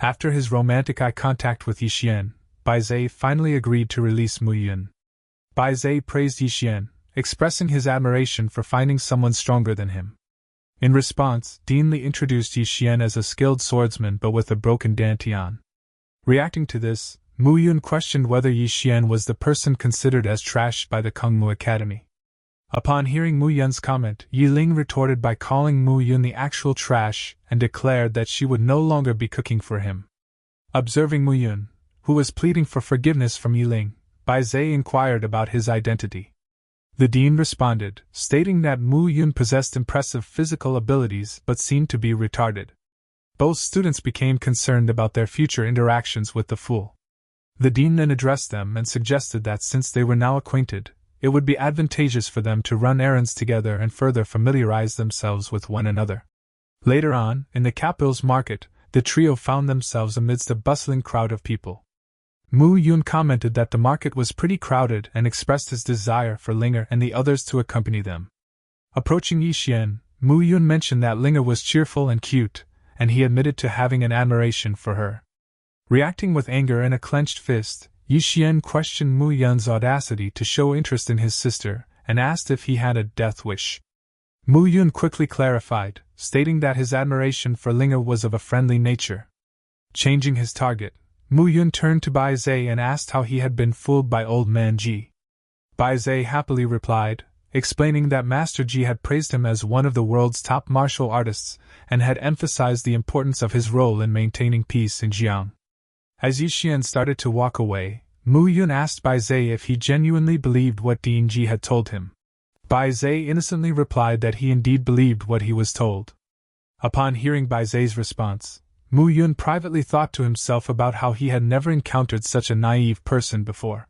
After his romantic eye contact with Yixian, Baizhe finally agreed to release Mu Yun. Baizhe praised Yixian, expressing his admiration for finding someone stronger than him. In response, Dean Li introduced Yixian as a skilled swordsman but with a broken dantian. Reacting to this, Mu Yun questioned whether Yixian was the person considered as trash by the Kungmu Academy. Upon hearing Mu Yun's comment, Yi Ling retorted by calling Mu Yun the actual trash and declared that she would no longer be cooking for him. Observing Mu Yun, who was pleading for forgiveness from Yi Ling, Baizhe inquired about his identity. The dean responded, stating that Mu Yun possessed impressive physical abilities but seemed to be retarded. Both students became concerned about their future interactions with the fool. The dean then addressed them and suggested that since they were now acquainted, it would be advantageous for them to run errands together and further familiarize themselves with one another. Later on, in the capital's market, the trio found themselves amidst a bustling crowd of people. Mu Yun commented that the market was pretty crowded and expressed his desire for Linger and the others to accompany them. Approaching Yixian, Mu Yun mentioned that Linger was cheerful and cute, and he admitted to having an admiration for her. Reacting with anger and a clenched fist, Yixian questioned Mu Yun's audacity to show interest in his sister and asked if he had a death wish. Mu Yun quickly clarified, stating that his admiration for Linger was of a friendly nature. Changing his target, Mu Yun turned to Baizhe and asked how he had been fooled by old man Ji. Baizhe happily replied, explaining that Master Ji had praised him as one of the world's top martial artists and had emphasized the importance of his role in maintaining peace in Jiang. As Yixian started to walk away, Mu Yun asked Baizhe if he genuinely believed what Dean Ji had told him. Baizhe innocently replied that he indeed believed what he was told. Upon hearing Baizhe's response, Mu Yun privately thought to himself about how he had never encountered such a naive person before.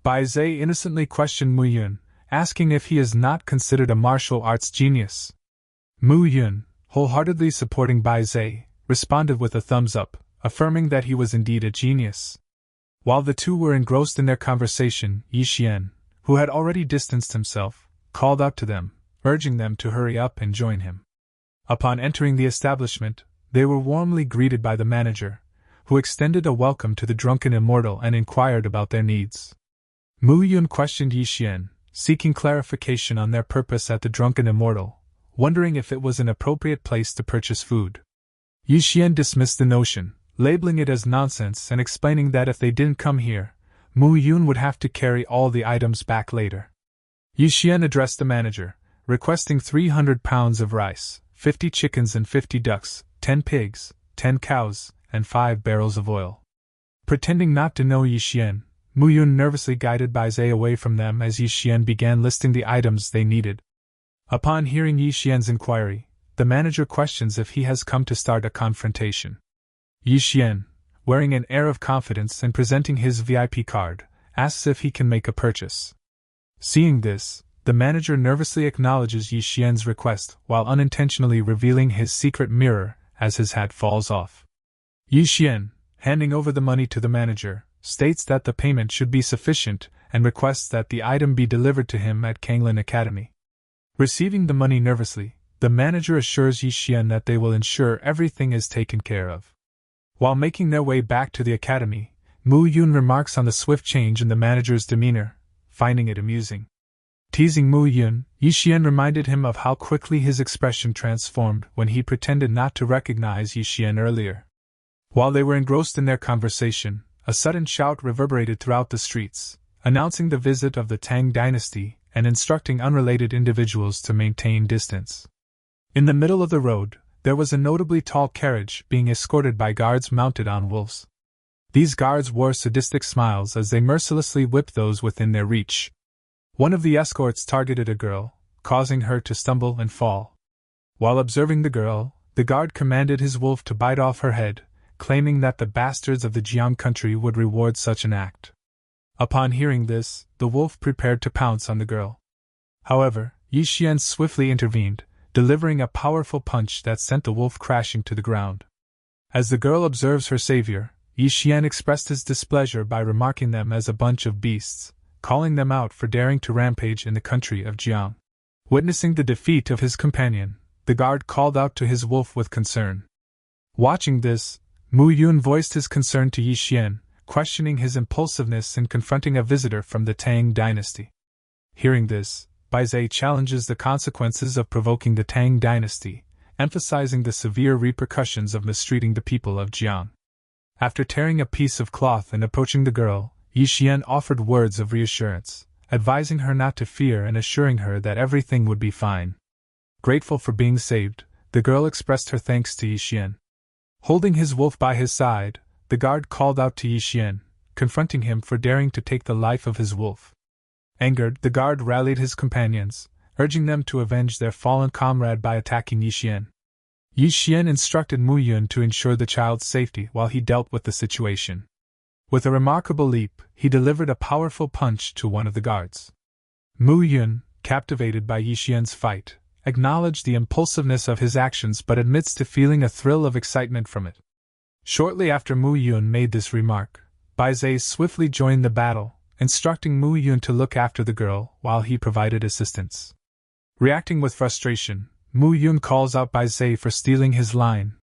Baizhe innocently questioned Mu Yun, asking if he is not considered a martial arts genius. Mu Yun, wholeheartedly supporting Baizhe, responded with a thumbs up, affirming that he was indeed a genius. While the two were engrossed in their conversation, Yixian, who had already distanced himself, called out to them, urging them to hurry up and join him. Upon entering the establishment, they were warmly greeted by the manager, who extended a welcome to the drunken immortal and inquired about their needs. Mu Yun questioned Yixian, seeking clarification on their purpose at the drunken immortal, wondering if it was an appropriate place to purchase food. Yixian dismissed the notion, labeling it as nonsense and explaining that if they didn't come here, Mu Yun would have to carry all the items back later. Yixian addressed the manager, requesting 300 pounds of rice, 50 chickens and 50 ducks, 10 pigs, 10 cows, and 5 barrels of oil. Pretending not to know Yixian, Mu Yun nervously guided Baizhe away from them as Yixian began listing the items they needed. Upon hearing Yixian's inquiry, the manager questions if he has come to start a confrontation. Yixian, wearing an air of confidence and presenting his VIP card, asks if he can make a purchase. Seeing this, the manager nervously acknowledges Yixian's request while unintentionally revealing his secret mirror as his hat falls off. Yixian, handing over the money to the manager, states that the payment should be sufficient and requests that the item be delivered to him at Kanglin Academy. Receiving the money nervously, the manager assures Yixian that they will ensure everything is taken care of. While making their way back to the academy, Mu Yun remarks on the swift change in the manager's demeanor, finding it amusing. Teasing Mu Yun, Yixian reminded him of how quickly his expression transformed when he pretended not to recognize Yixian earlier. While they were engrossed in their conversation, a sudden shout reverberated throughout the streets, announcing the visit of the Tang dynasty and instructing unrelated individuals to maintain distance. In the middle of the road, there was a notably tall carriage being escorted by guards mounted on wolves. These guards wore sadistic smiles as they mercilessly whipped those within their reach. One of the escorts targeted a girl, causing her to stumble and fall. While observing the girl, the guard commanded his wolf to bite off her head, claiming that the bastards of the Jiang country would reward such an act. Upon hearing this, the wolf prepared to pounce on the girl. However, Yixian swiftly intervened, delivering a powerful punch that sent the wolf crashing to the ground. As the girl observes her savior, Yixian expressed his displeasure by remarking them as a bunch of beasts, calling them out for daring to rampage in the country of Jiang. Witnessing the defeat of his companion, the guard called out to his wolf with concern. Watching this, Mu Yun voiced his concern to Yi Xian, questioning his impulsiveness in confronting a visitor from the Tang dynasty. Hearing this, Bai Zai challenges the consequences of provoking the Tang dynasty, emphasizing the severe repercussions of mistreating the people of Jiang. After tearing a piece of cloth and approaching the girl, Yi Xian offered words of reassurance, advising her not to fear and assuring her that everything would be fine. Grateful for being saved, the girl expressed her thanks to Yi Xian. Holding his wolf by his side, the guard called out to Yi Xian, confronting him for daring to take the life of his wolf. Angered, the guard rallied his companions, urging them to avenge their fallen comrade by attacking Yi Xian. Yi Xian instructed Mu Yun to ensure the child's safety while he dealt with the situation. With a remarkable leap, he delivered a powerful punch to one of the guards. Mu Yun, captivated by Yi Xian's fight, acknowledged the impulsiveness of his actions but admits to feeling a thrill of excitement from it. Shortly after Mu Yun made this remark, Bai Zai swiftly joined the battle, instructing Mu Yun to look after the girl while he provided assistance. Reacting with frustration, Mu Yun calls out Bai Zai for stealing his line.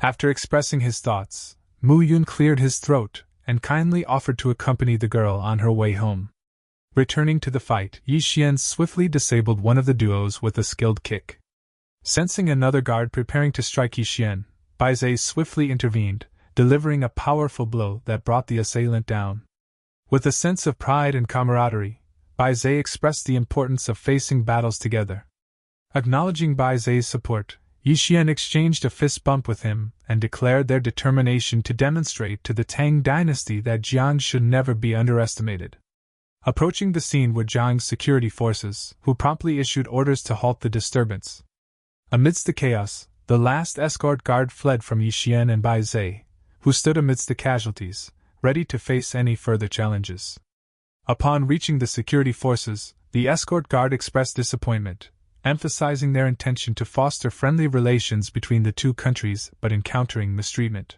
After expressing his thoughts, Mu Yun cleared his throat and kindly offered to accompany the girl on her way home. Returning to the fight, Yi Xian swiftly disabled one of the duos with a skilled kick. Sensing another guard preparing to strike Yi Xian, Bai Zai swiftly intervened, delivering a powerful blow that brought the assailant down. With a sense of pride and camaraderie, Bai Zai expressed the importance of facing battles together. Acknowledging Bai Zai's support, Yi Xian exchanged a fist bump with him and declared their determination to demonstrate to the Tang dynasty that Jiang should never be underestimated. Approaching the scene were Jiang's security forces, who promptly issued orders to halt the disturbance. Amidst the chaos, the last escort guard fled from Yi Xian and Bai Zai, who stood amidst the casualties, ready to face any further challenges. Upon reaching the security forces, the escort guard expressed disappointment, emphasizing their intention to foster friendly relations between the two countries but encountering mistreatment.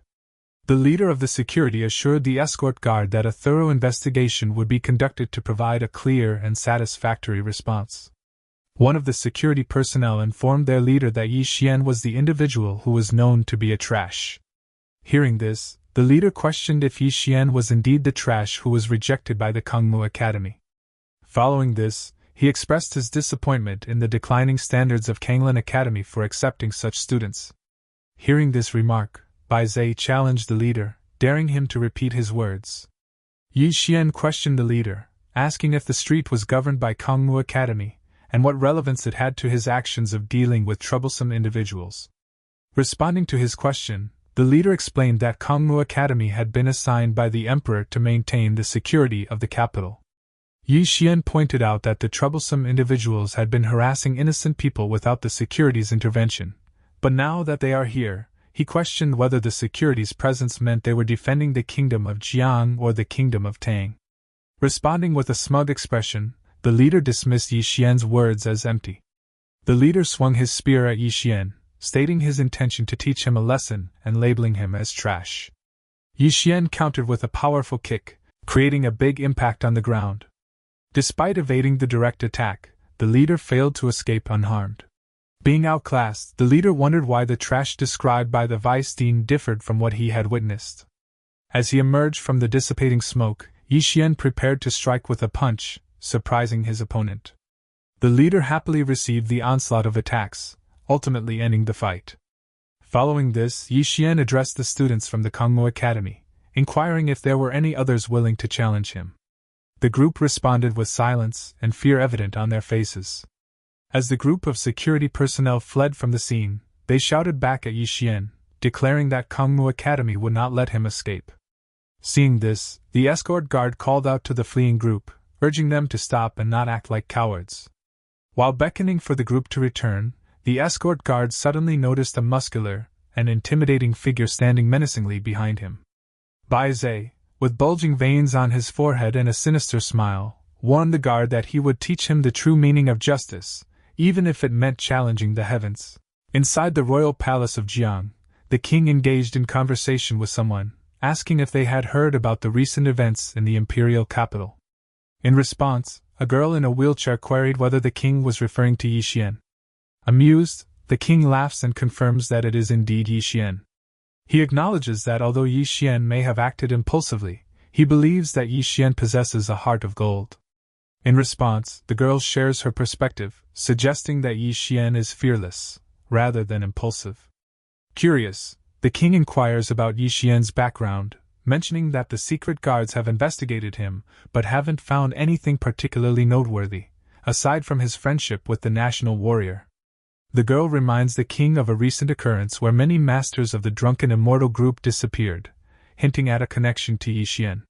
The leader of the security assured the escort guard that a thorough investigation would be conducted to provide a clear and satisfactory response. One of the security personnel informed their leader that Yi Xian was the individual who was known to be a trash. Hearing this, the leader questioned if Yi Xian was indeed the trash who was rejected by the Kangmu Academy. Following this, he expressed his disappointment in the declining standards of Kanglin Academy for accepting such students. Hearing this remark, Bai Zai challenged the leader, daring him to repeat his words. Yi Xian questioned the leader, asking if the street was governed by Kangmu Academy, and what relevance it had to his actions of dealing with troublesome individuals. Responding to his question, the leader explained that Kangmu Academy had been assigned by the emperor to maintain the security of the capital. Yi Xian pointed out that the troublesome individuals had been harassing innocent people without the security's intervention, but now that they are here, he questioned whether the security's presence meant they were defending the kingdom of Jiang or the kingdom of Tang. Responding with a smug expression, the leader dismissed Yi Xian's words as empty. The leader swung his spear at Yi Xian, stating his intention to teach him a lesson and labeling him as trash. Yi Xian countered with a powerful kick, creating a big impact on the ground. Despite evading the direct attack, the leader failed to escape unharmed. Being outclassed, the leader wondered why the trash described by the vice dean differed from what he had witnessed. As he emerged from the dissipating smoke, Yi Xian prepared to strike with a punch, surprising his opponent. The leader happily received the onslaught of attacks, ultimately ending the fight. Following this, Yi Xian addressed the students from the Kangmu Academy, inquiring if there were any others willing to challenge him. The group responded with silence and fear evident on their faces. As the group of security personnel fled from the scene, they shouted back at Yi Xian, declaring that Kangmu Academy would not let him escape. Seeing this, the escort guard called out to the fleeing group, urging them to stop and not act like cowards. While beckoning for the group to return, the escort guard suddenly noticed a muscular and intimidating figure standing menacingly behind him. Bai Zai, with bulging veins on his forehead and a sinister smile, warned the guard that he would teach him the true meaning of justice, even if it meant challenging the heavens. Inside the royal palace of Jiang, the king engaged in conversation with someone, asking if they had heard about the recent events in the imperial capital. In response, a girl in a wheelchair queried whether the king was referring to Yi Xian. Amused, the king laughs and confirms that it is indeed Yi Xian. He acknowledges that although Yi Xian may have acted impulsively, he believes that Yi Xian possesses a heart of gold. In response, the girl shares her perspective, suggesting that Yi Xian is fearless, rather than impulsive. Curious, the king inquires about Yi Xian's background, mentioning that the secret guards have investigated him, but haven't found anything particularly noteworthy, aside from his friendship with the national warrior. The girl reminds the king of a recent occurrence where many masters of the drunken immortal group disappeared, hinting at a connection to Yi Xian.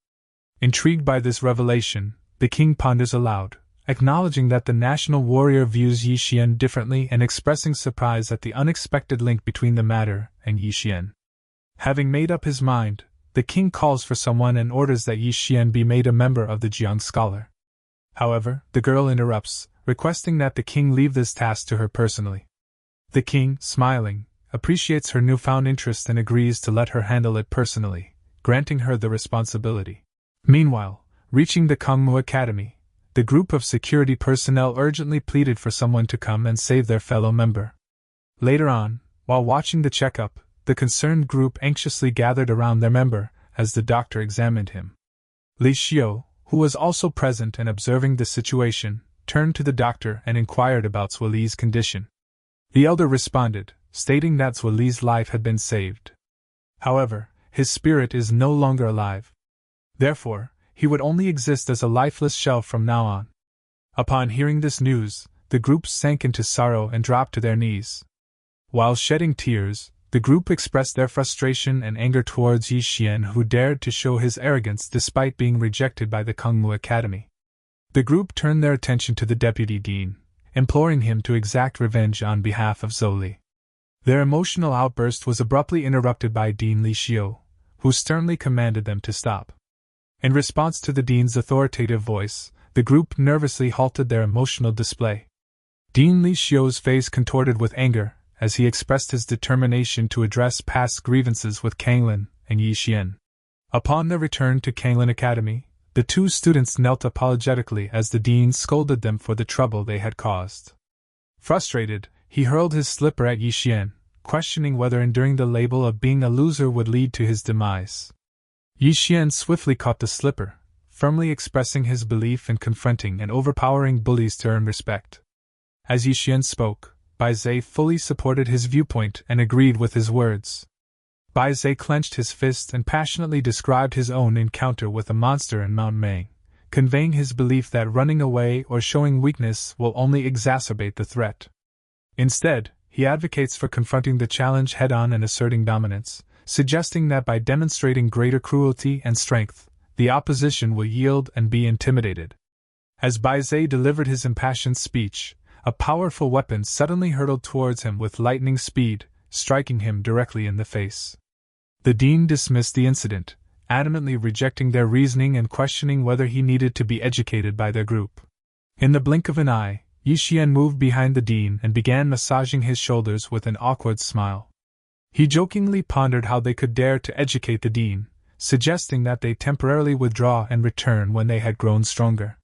Intrigued by this revelation, the king ponders aloud, acknowledging that the national warrior views Yi Xian differently and expressing surprise at the unexpected link between the matter and Yi Xian. Having made up his mind, the king calls for someone and orders that Yi Xian be made a member of the Jiang Scholar. However, the girl interrupts, requesting that the king leave this task to her personally. The king, smiling, appreciates her newfound interest and agrees to let her handle it personally, granting her the responsibility. Meanwhile, reaching the Kangmu Academy, the group of security personnel urgently pleaded for someone to come and save their fellow member. Later on, while watching the checkup, the concerned group anxiously gathered around their member as the doctor examined him. Li Xiu, who was also present and observing the situation, turned to the doctor and inquired about Zhuo Li's condition. The elder responded, stating that Zhuo Li's life had been saved. However, his spirit is no longer alive. Therefore, he would only exist as a lifeless shell from now on. Upon hearing this news, the group sank into sorrow and dropped to their knees. While shedding tears, the group expressed their frustration and anger towards Yi Xian, who dared to show his arrogance despite being rejected by the Kangmu Academy. The group turned their attention to the deputy dean, imploring him to exact revenge on behalf of Zhou Li. Their emotional outburst was abruptly interrupted by Dean Li Xiu, who sternly commanded them to stop. In response to the dean's authoritative voice, the group nervously halted their emotional display. Dean Li Xiu's face contorted with anger as he expressed his determination to address past grievances with Kanglin and Yi Xian. Upon their return to Kanglin Academy, the two students knelt apologetically as the dean scolded them for the trouble they had caused. Frustrated, he hurled his slipper at Yi Xian, questioning whether enduring the label of being a loser would lead to his demise. Yi Xian swiftly caught the slipper, firmly expressing his belief in confronting and overpowering bullies to earn respect. As Yi Xian spoke, Bai Zhe fully supported his viewpoint and agreed with his words. Bai Zhe clenched his fist and passionately described his own encounter with a monster in Mount Mang, conveying his belief that running away or showing weakness will only exacerbate the threat. Instead, he advocates for confronting the challenge head-on and asserting dominance, suggesting that by demonstrating greater cruelty and strength, the opposition will yield and be intimidated. As Bai Zhe delivered his impassioned speech, a powerful weapon suddenly hurtled towards him with lightning speed, striking him directly in the face. The dean dismissed the incident, adamantly rejecting their reasoning and questioning whether he needed to be educated by their group. In the blink of an eye, Yi Xian moved behind the dean and began massaging his shoulders with an awkward smile. He jokingly pondered how they could dare to educate the dean, suggesting that they temporarily withdraw and return when they had grown stronger.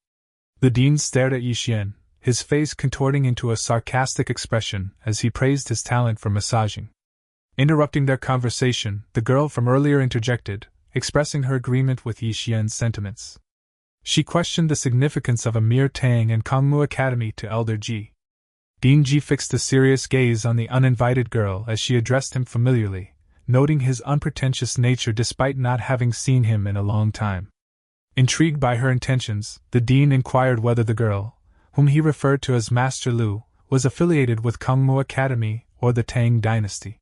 The dean stared at Yi Xian, his face contorting into a sarcastic expression as he praised his talent for massaging. Interrupting their conversation, the girl from earlier interjected, expressing her agreement with Yi Xian's sentiments. She questioned the significance of Emir Tang and Kangmu Academy to Elder Ji. Dean Ji fixed a serious gaze on the uninvited girl as she addressed him familiarly, noting his unpretentious nature despite not having seen him in a long time. Intrigued by her intentions, the dean inquired whether the girl, whom he referred to as Master Lu, was affiliated with Kangmu Academy or the Tang dynasty.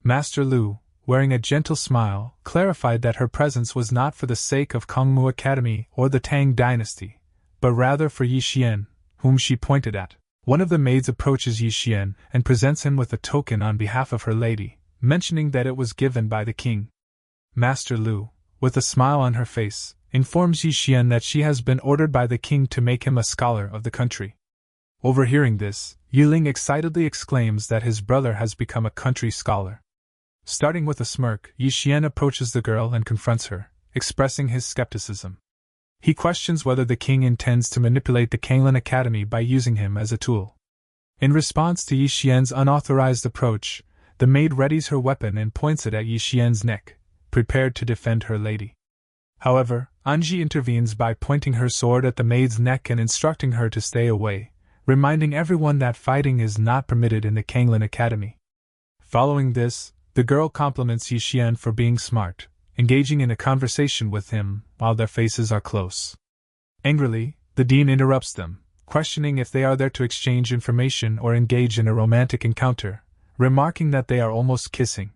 Master Lu, wearing a gentle smile, clarified that her presence was not for the sake of Kangmu Academy or the Tang dynasty, but rather for Yi Xian, whom she pointed at. One of the maids approaches Yi Xian and presents him with a token on behalf of her lady, mentioning that it was given by the king. Master Lu, with a smile on her face, informs Yi Xian that she has been ordered by the king to make him a scholar of the country. Overhearing this, Yi Ling excitedly exclaims that his brother has become a country scholar. Starting with a smirk, Yi Xian approaches the girl and confronts her, expressing his skepticism. He questions whether the king intends to manipulate the Kanglin Academy by using him as a tool. In response to Yi Xian's unauthorized approach, The maid readies her weapon and points it at Yi Xian's neck, prepared to defend her lady. However, Anji intervenes by pointing her sword at the maid's neck and instructing her to stay away, reminding everyone that fighting is not permitted in the Kanglin Academy. Following this, the girl compliments Yi Xian for being smart, engaging in a conversation with him while their faces are close. Angrily, the dean interrupts them, questioning if they are there to exchange information or engage in a romantic encounter, remarking that they are almost kissing.